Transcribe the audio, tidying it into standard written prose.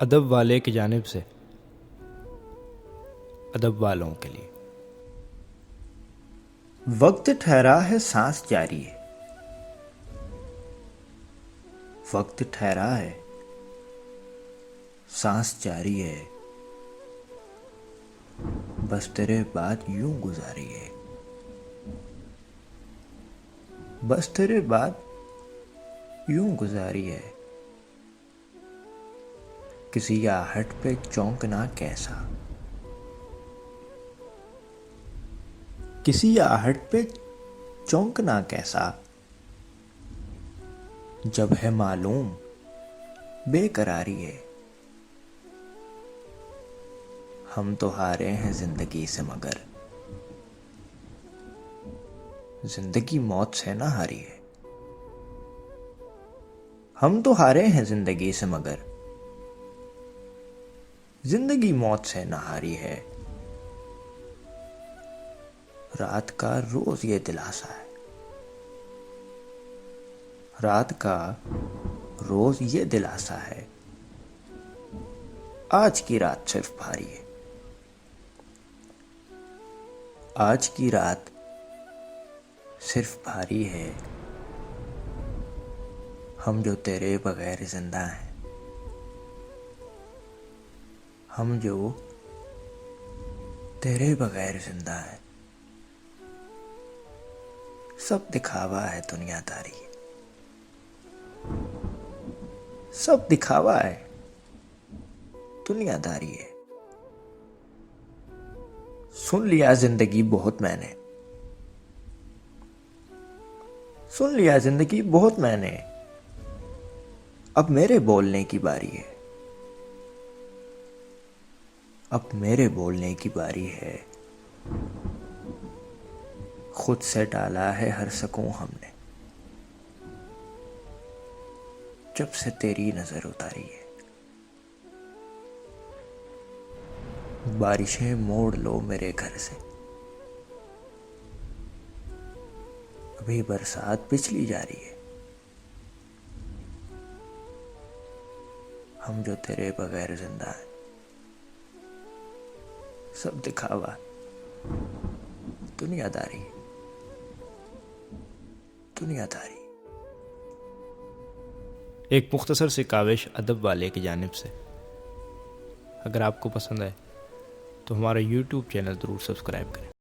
अदब वाले की जानिब से अदब वालों के लिए। वक्त ठहरा है, सांस जारी है। वक्त ठहरा है, सांस जारी है। बस तेरे बाद यूं गुजारी है। बस तेरे बाद यूं गुजारी है। किसी आहट पे चौंकना कैसा, किसी आहट पे चौंकना कैसा। जब है मालूम बेकरारी है। हम तो हारे हैं जिंदगी से, मगर जिंदगी मौत से ना हारी है। हम तो हारे हैं जिंदगी से, मगर जिंदगी मौत से ना हारी है। रात का रोज ये दिलासा है। रात का रोज ये दिलासा है। आज की रात सिर्फ भारी है। आज की रात सिर्फ भारी है। हम जो तेरे बगैर जिंदा हैं, हम जो तेरे बगैर जिंदा हैं। सब दिखावा है, दुनियादारी है। सब दिखावा है, दुनियादारी है। सुन लिया जिंदगी बहुत मैंने, सुन लिया जिंदगी बहुत मैंने। अब मेरे बोलने की बारी है। अब मेरे बोलने की बारी है। खुद से डाला है हर सकूं हमने, जब से तेरी नजर उतारी है। बारिशें मोड़ लो मेरे घर से, अभी बरसात पिछली जा रही है। हम जो तेरे बगैर जिंदा हैं। सब दिखावा, दुनियादारी, दुनियादारी। एक मुख्तसर सी काविश अदब वाले की जानिब से। अगर आपको पसंद है तो हमारा YouTube चैनल ज़रूर सब्सक्राइब करें।